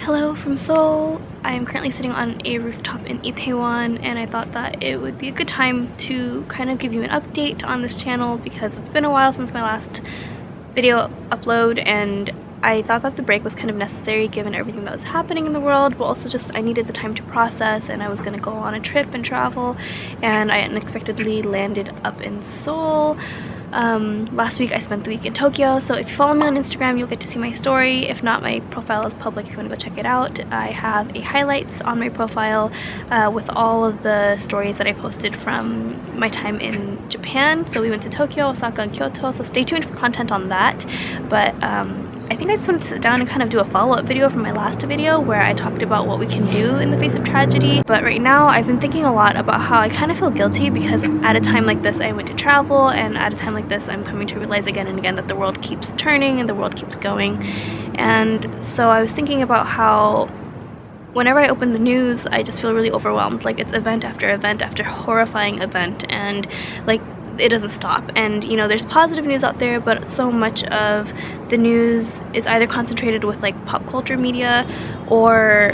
Hello from Seoul. I am currently sitting on a rooftop in Itaewon, and I thought that it would be a good time to kind of give you an update on this channel because it's been a while since my last video upload, and I thought that the break was kind of necessary given everything that was happening in the world, but also just I needed the time to process, and I was going to go on a trip and travel, and I unexpectedly landed up in Seoul. Last week I spent the week in Tokyo, so if you follow me on Instagram you'll get to see my story. If not, my profile is public if you want to go check it out. I have a highlights on my profile with all of the stories that I posted from my time in Japan. So we went to Tokyo, Osaka, and Kyoto, so stay tuned for content on that. But I think I just wanted to sit down and kind of do a follow-up video from my last video where I talked about what we can do in the face of tragedy. But right now I've been thinking a lot about how I kind of feel guilty because at a time like this I went to travel, and at a time like this I'm coming to realize again and again that the world keeps turning and the world keeps going. And so I was thinking about how whenever I open the news I just feel really overwhelmed. Like, it's event after horrifying event, and like it doesn't stop. And you know, there's positive news out there, but so much of the news is either concentrated with like pop culture media or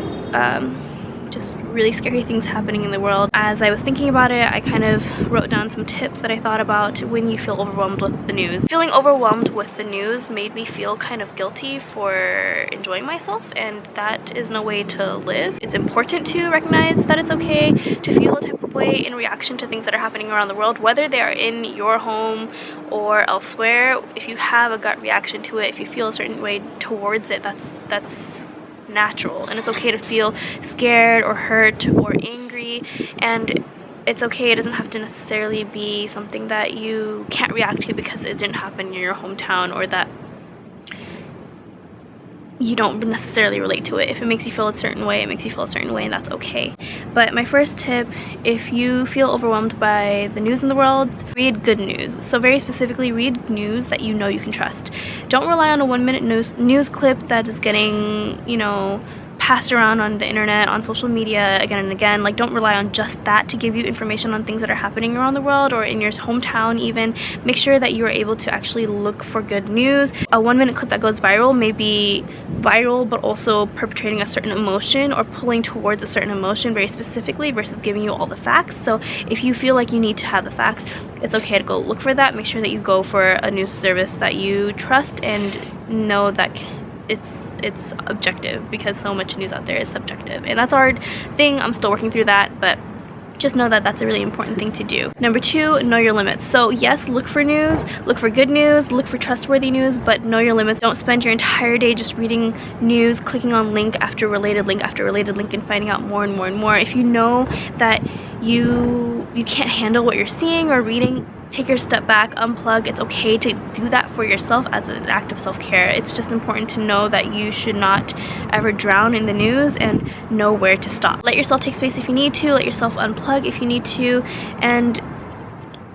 just really scary things happening in the world. As I was thinking about it, I kind of wrote down some tips that I thought about when you feel overwhelmed with the news. Feeling overwhelmed with the news made me feel kind of guilty for enjoying myself, and that is no way to live. It's important to recognize that it's okay to feel a type of way in reaction to things that are happening around the world, whether they are in your home or elsewhere. If you have a gut reaction to it, if you feel a certain way towards it, that's natural, and it's okay to feel scared or hurt or angry, and it's okay. It doesn't have to necessarily be something that you can't react to because it didn't happen in your hometown, or that you don't necessarily relate to it. If it makes you feel a certain way, it makes you feel a certain way, and that's okay. But my first tip, if you feel overwhelmed by the news in the world, read good news. So very specifically, read news that you know you can trust. Don't rely on a 1-minute news clip that is getting, you know, passed around on the internet, on social media again and again. Like, don't rely on just that to give you information on things that are happening around the world or in your hometown even. Make sure that you are able to actually look for good news. A 1-minute clip that goes viral may be viral but also perpetrating a certain emotion or pulling towards a certain emotion very specifically versus giving you all the facts. So if you feel like you need to have the facts, it's okay to go look for that. Make sure that you go for a news service that you trust and know that it's objective, because so much news out there is subjective, and that's a hard thing. I'm still working through that, but just know that that's a really important thing to do. Number 2, know your limits. So yes, look for news, look for good news, look for trustworthy news, but know your limits. Don't spend your entire day just reading news, clicking on link after related link after related link and finding out more and more and more. If you know that you can't handle what you're seeing or reading, take your step back, unplug. It's okay to do that for yourself as an act of self-care. It's just important to know that you should not ever drown in the news and know where to stop. Let yourself take space if you need to, let yourself unplug if you need to, and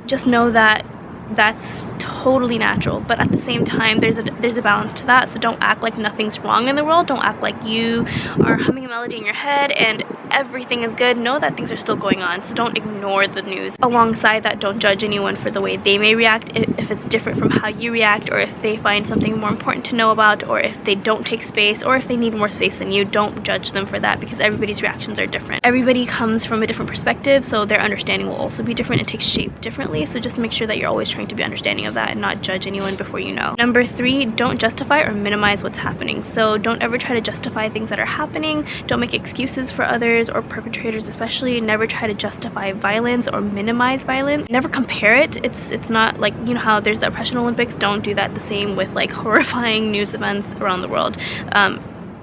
just know that that's totally natural. But at the same time, there's a balance to that. So don't act like nothing's wrong in the world. Don't act like you are humming a melody in your head and everything is good. Know that things are still going on, so don't ignore the news. Alongside that, don't judge anyone for the way they may react. If it's different from how you react, or if they find something more important to know about, or if they don't take space, or if they need more space than you, don't judge them for that, because everybody's reactions are different. Everybody comes from a different perspective, so their understanding will also be different. It takes shape differently, so just make sure that you're always trying to be understanding of that and not judge anyone before you know. Number 3, don't justify or minimize what's happening. So don't ever try to justify things that are happening. Don't make excuses for others or perpetrators especially. Never try to justify violence or minimize violence. Never compare it. It's not like, you know how there's the oppression Olympics. Don't do that. The same with like horrifying news events around the world.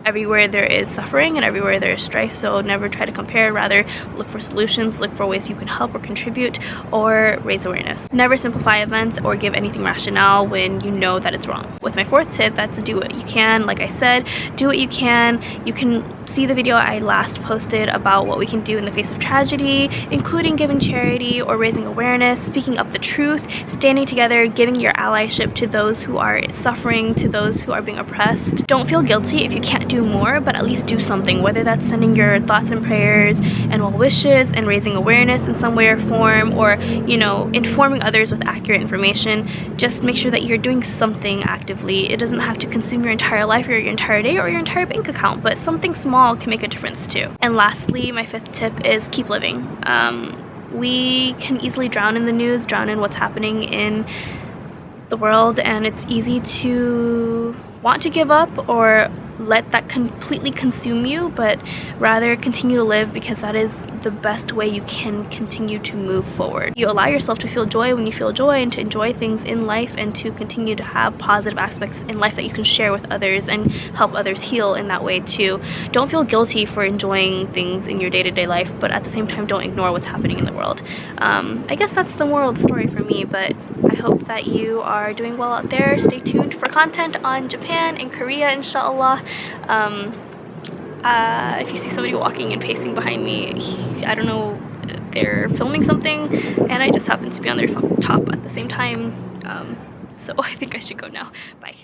Everywhere there is suffering and everywhere there is strife, so never try to compare. Rather, look for solutions, look for ways you can help or contribute or raise awareness. Never simplify events or give anything rationale when you know that it's wrong. With my 4th tip, that's do what you can. Like I said, do what you can. You can see the video I last posted about what we can do in the face of tragedy, including giving charity or raising awareness, speaking up the truth, standing together, giving your allyship to those who are suffering, to those who are being oppressed. Don't feel guilty if you can't do more, but at least do something, whether that's sending your thoughts and prayers and well wishes and raising awareness in some way or form, or, you know, informing others with accurate information. Just make sure that you're doing something actively. It doesn't have to consume your entire life or your entire day or your entire bank account, but something small can make a difference too. And lastly, my 5th tip is keep living. We can easily drown in the news, drown in what's happening in the world, and it's easy to want to give up or let that completely consume you, but rather continue to live, because that is the best way you can continue to move forward. You allow yourself to feel joy when you feel joy, and to enjoy things in life, and to continue to have positive aspects in life that you can share with others and help others heal in that way too. Don't feel guilty for enjoying things in your day-to-day life, but at the same time don't ignore what's happening in the world. I guess that's the moral of the story for me, but I hope that you are doing well out there. Stay tuned for content on Japan and Korea, inshallah. If you see somebody walking and pacing behind me, I don't know, they're filming something, and I just happened to be on their top at the same time. So I think I should go now. Bye.